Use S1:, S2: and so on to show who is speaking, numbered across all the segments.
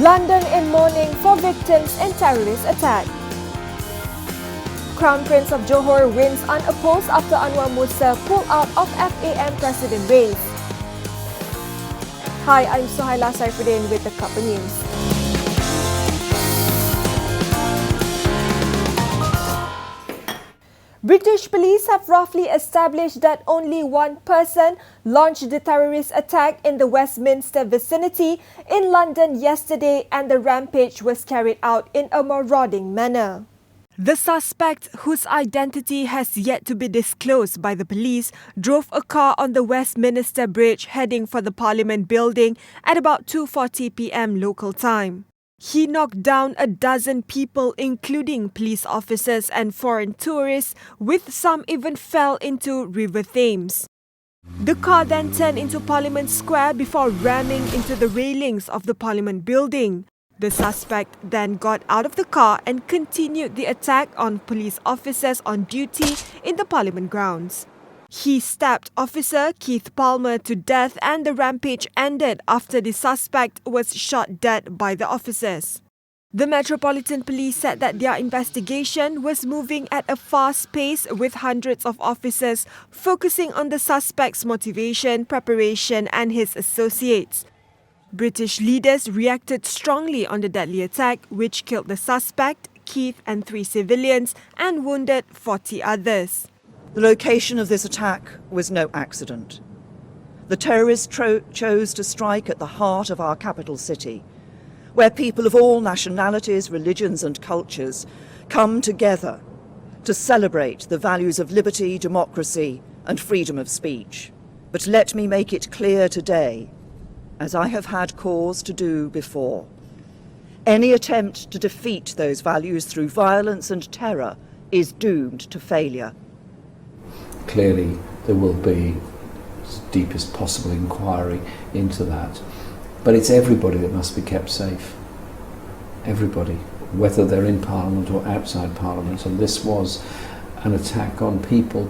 S1: London in mourning for victims in terrorist attack. Crown Prince of Johor wins unopposed after Anwar Musa pulled out of FAM President race. Hi, I'm Suhaila Saifuddin with the Couple News. British police have roughly established that only one person launched the terrorist attack in the Westminster vicinity in London yesterday, and the rampage was carried out in a marauding manner. The suspect, whose identity has yet to be disclosed by the police, drove a car on the Westminster Bridge heading for the Parliament building at about 2:40 p.m. local time. He knocked down a dozen people, including police officers and foreign tourists, with some even fell into River Thames. The car then turned into Parliament Square before ramming into the railings of the Parliament building. The suspect then got out of the car and continued the attack on police officers on duty in the Parliament grounds. He stabbed Officer Keith Palmer to death, and the rampage ended after the suspect was shot dead by the officers. The Metropolitan Police said that their investigation was moving at a fast pace, with hundreds of officers focusing on the suspect's motivation, preparation and his associates. British leaders reacted strongly on the deadly attack, which killed the suspect, Keith, and 3 civilians and wounded 40 others.
S2: The location of this attack was no accident. The terrorists chose to strike at the heart of our capital city, where people of all nationalities, religions and cultures come together to celebrate the values of liberty, democracy and freedom of speech. But let me make it clear today, as I have had cause to do before, any attempt to defeat those values through violence and terror is doomed to failure.
S3: Clearly, there will be the deepest possible inquiry into that. But it's everybody that must be kept safe. Everybody, whether they're in Parliament or outside Parliament. And this was an attack on people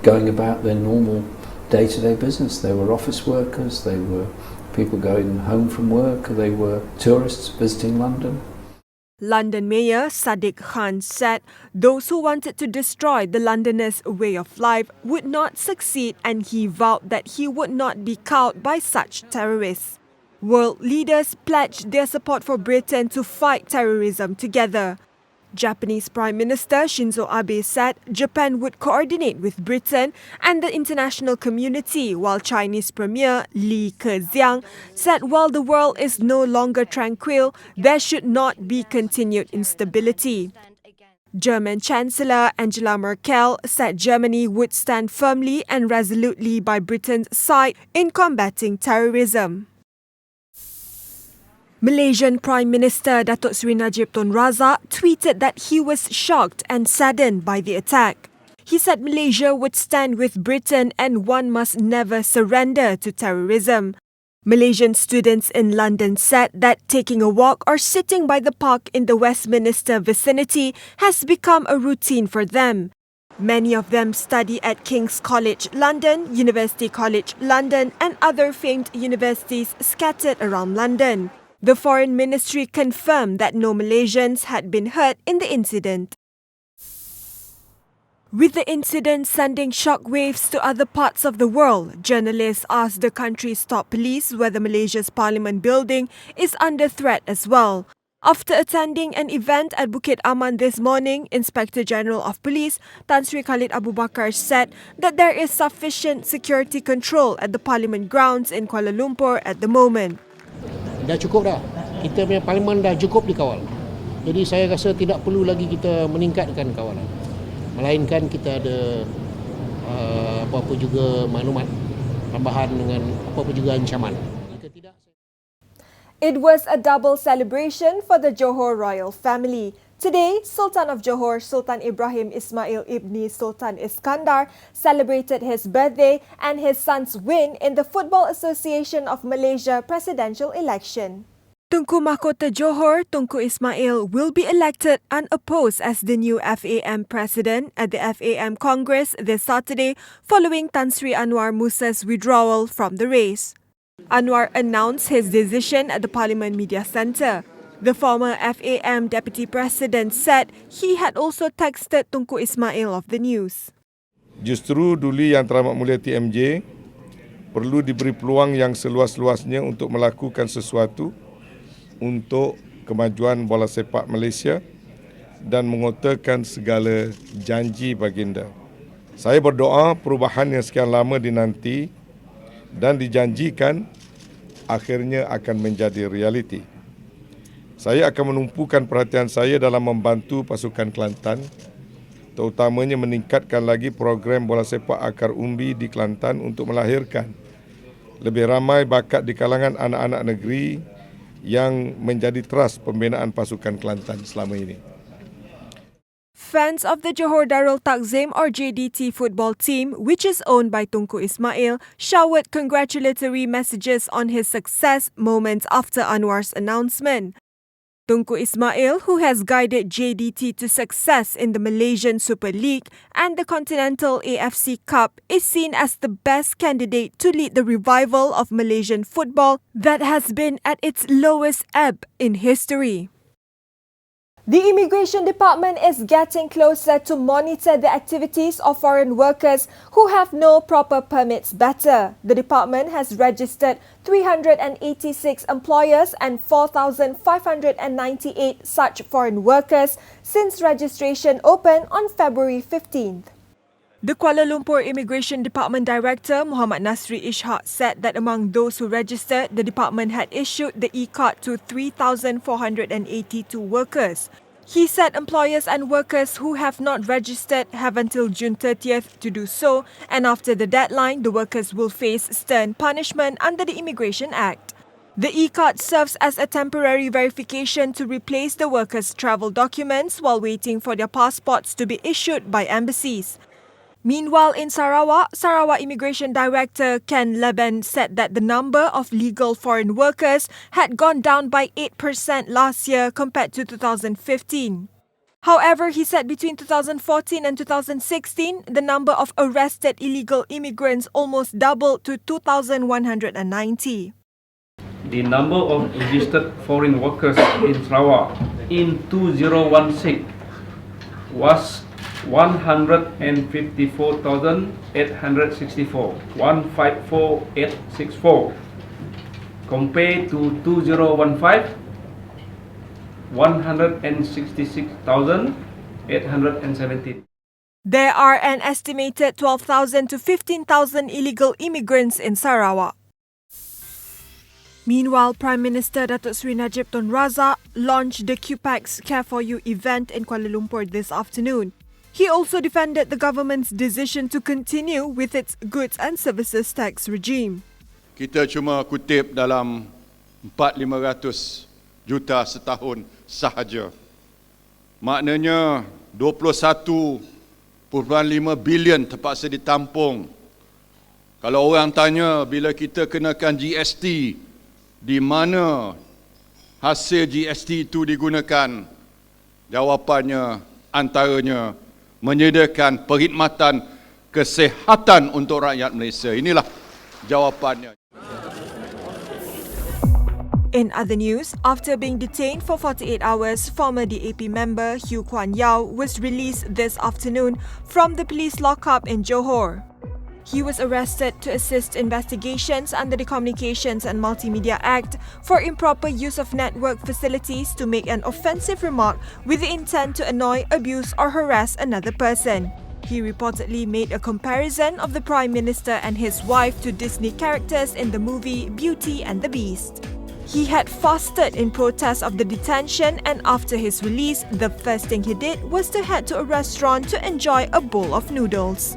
S3: going about their normal day-to-day business. They were office workers, they were people going home from work, they were tourists visiting London.
S1: London Mayor Sadiq Khan said those who wanted to destroy the Londoners' way of life would not succeed, and he vowed that he would not be cowed by such terrorists. World leaders pledged their support for Britain to fight terrorism together. Japanese Prime Minister Shinzo Abe said Japan would coordinate with Britain and the international community, while Chinese Premier Li Keqiang said while the world is no longer tranquil, there should not be continued instability. German Chancellor Angela Merkel said Germany would stand firmly and resolutely by Britain's side in combating terrorism. Malaysian Prime Minister Datuk Seri Najib Tun Razak tweeted that he was shocked and saddened by the attack. He said Malaysia would stand with Britain and one must never surrender to terrorism. Malaysian students in London said that taking a walk or sitting by the park in the Westminster vicinity has become a routine for them. Many of them study at King's College London, University College London and other famed universities scattered around London. The Foreign Ministry confirmed that no Malaysians had been hurt in the incident. With the incident sending shockwaves to other parts of the world, journalists asked the country's top police whether Malaysia's Parliament building is under threat as well. After attending an event at Bukit Aman this morning, Inspector General of Police Tan Sri Khalid Abu Bakar said that there is sufficient security control at the Parliament grounds in Kuala Lumpur at the moment.
S4: Dah cukup dah. Kita punya parlimen dah cukup dikawal. Jadi saya rasa tidak perlu lagi kita meningkatkan kawalan. Melainkan kita ada apa-apa juga maklumat tambahan dengan apa-apa juga ancaman. Jika tidak,
S1: It was a double celebration for the Johor royal family. Today, Sultan of Johor, Sultan Ibrahim Ismail Ibni Sultan Iskandar, celebrated his birthday and his son's win in the Football Association of Malaysia presidential election. Tunku Mahkota Johor, Tunku Ismail, will be elected unopposed as the new FAM president at the FAM Congress this Saturday, following Tan Sri Anwar Musa's withdrawal from the race. Anwar announced his decision at the Parliament Media Centre. The former FAM Deputy President said he had also texted Tunku Ismail of the news.
S5: Justru Duli Yang Teramat Mulia TMJ perlu diberi peluang yang seluas-luasnya untuk melakukan sesuatu untuk kemajuan bola sepak Malaysia dan mengotakan segala janji baginda. Saya berdoa perubahan yang sekian lama dinanti dan dijanjikan akhirnya akan menjadi realiti. Saya akan menumpukan perhatian saya dalam membantu pasukan Kelantan, terutamanya meningkatkan lagi program bola sepak akar umbi di Kelantan untuk melahirkan lebih ramai bakat di kalangan anak-anak negeri yang menjadi teras pembinaan pasukan Kelantan selama ini.
S1: Fans of the Johor Darul Takzim or JDT football team, which is owned by Tunku Ismail, showered congratulatory messages on his success moments after Anwar's announcement. Tunku Ismail, who has guided JDT to success in the Malaysian Super League and the Continental AFC Cup, is seen as the best candidate to lead the revival of Malaysian football that has been at its lowest ebb in history. The Immigration Department is getting closer to monitor the activities of foreign workers who have no proper permits better. The department has registered 386 employers and 4,598 such foreign workers since registration opened on February 15th. The Kuala Lumpur Immigration Department Director Muhammad Nasri Ishak said that among those who registered, the department had issued the e-card to 3,482 workers. He said employers and workers who have not registered have until June 30th to do so, and after the deadline, the workers will face stern punishment under the Immigration Act. The e-card serves as a temporary verification to replace the workers' travel documents while waiting for their passports to be issued by embassies. Meanwhile, in Sarawak, Sarawak Immigration Director Ken Leben said that the number of legal foreign workers had gone down by 8% last year compared to 2015. However, he said between 2014 and 2016, the number of arrested illegal immigrants almost doubled to 2,190.
S6: The number of registered foreign workers in Sarawak in 2016 was 154,864, 154,864, compared to 2015, 166,817.
S1: There are an estimated 12,000 to 15,000 illegal immigrants in Sarawak. Meanwhile, Prime Minister Datuk Seri Najib Tun Razak launched the QPAX Care for You event in Kuala Lumpur this afternoon. He also defended the government's decision to continue with its goods and services tax regime.
S7: Kita cuma kutip dalam 4,500 juta setahun sahaja. Maknanya 21.5 bilion terpaksa ditampung. Kalau orang tanya bila kita kenakan GST, di mana hasil GST itu digunakan? Jawapannya antaranya menyediakan perkhidmatan kesihatan untuk rakyat Malaysia. Inilah jawapannya.
S1: In other news, after being detained for 48 hours, former DAP member Hew Kuan Yau was released this afternoon from the police lockup in Johor. He was arrested to assist investigations under the Communications and Multimedia Act for improper use of network facilities to make an offensive remark with the intent to annoy, abuse or harass another person. He reportedly made a comparison of the Prime Minister and his wife to Disney characters in the movie Beauty and the Beast. He had fasted in protest of the detention, and after his release, the first thing he did was to head to a restaurant to enjoy a bowl of noodles.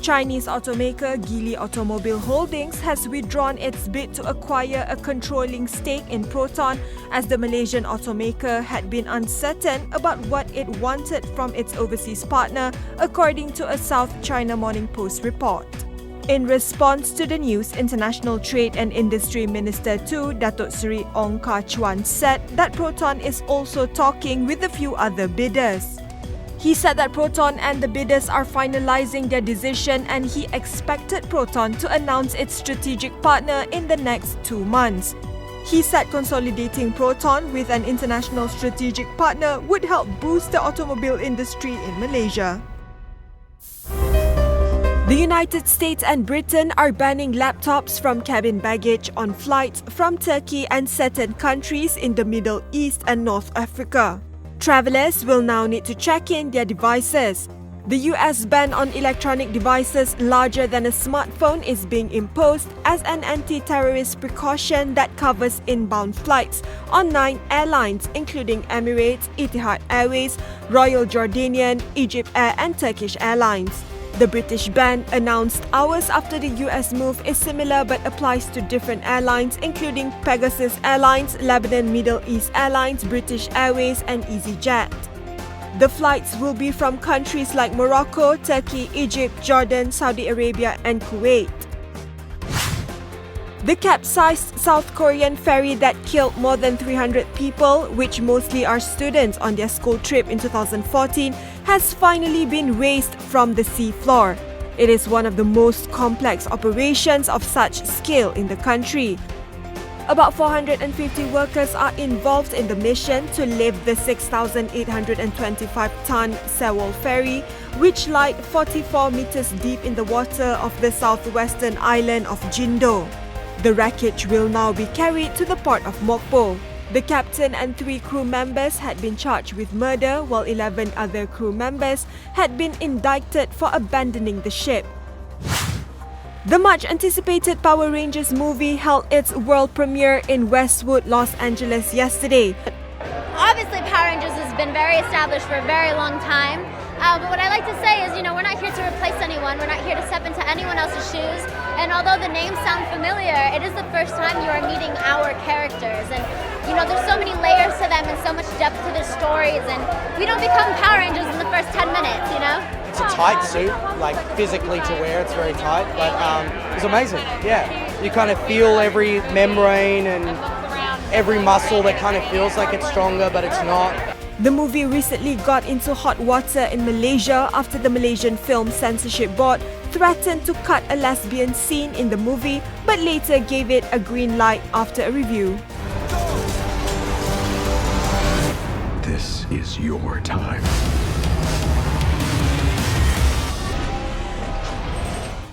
S1: Chinese automaker Geely Automobile Holdings has withdrawn its bid to acquire a controlling stake in Proton, as the Malaysian automaker had been uncertain about what it wanted from its overseas partner, according to a South China Morning Post report. In response to the news, International Trade and Industry Minister 2, Datuk Seri Ong Kah Chuan, said that Proton is also talking with a few other bidders. He said that Proton and the bidders are finalizing their decision and he expected Proton to announce its strategic partner in the next 2 months. He said consolidating Proton with an international strategic partner would help boost the automobile industry in Malaysia. The United States and Britain are banning laptops from cabin baggage on flights from Turkey and certain countries in the Middle East and North Africa. Travellers will now need to check in their devices. The US ban on electronic devices larger than a smartphone is being imposed as an anti-terrorist precaution that covers inbound flights on 9 airlines including Emirates, Etihad Airways, Royal Jordanian, Egypt Air and Turkish Airlines. The British ban, announced hours after the US move, is similar but applies to different airlines including Pegasus Airlines, Lebanon Middle East Airlines, British Airways and EasyJet. The flights will be from countries like Morocco, Turkey, Egypt, Jordan, Saudi Arabia and Kuwait. The capsized South Korean ferry that killed more than 300 people, which mostly are students on their school trip in 2014, has finally been raised from the sea floor. It is one of the most complex operations of such scale in the country. About 450 workers are involved in the mission to lift the 6,825-ton Sewol ferry, which lies 44 meters deep in the water of the southwestern island of Jindo. The wreckage will now be carried to the port of Mokpo. The captain and 3 crew members had been charged with murder, while 11 other crew members had been indicted for abandoning the ship. The much-anticipated Power Rangers movie held its world premiere in Westwood, Los Angeles yesterday.
S8: Obviously, Power Rangers has been very established for a very long time. But what I like to say is, we're not here to replace anyone. We're not here to step into anyone else's shoes. And although the names sound familiar, it is the first time you are meeting our characters. And, there's so many layers to them and so much depth to their stories. And we don't become Power Rangers in the first 10 minutes,
S9: It's a tight suit, like physically to wear, it's very tight, but it's amazing, yeah. You kind of feel every membrane and every muscle that kind of feels like it's stronger, but it's not.
S1: The movie recently got into hot water in Malaysia after the Malaysian Film Censorship Board threatened to cut a lesbian scene in the movie, but later gave it a green light after a review.
S10: This is your time.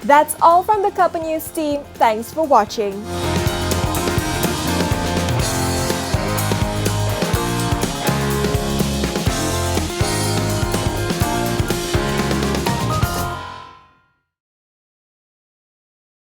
S1: That's all from the Couple News team. Thanks for watching.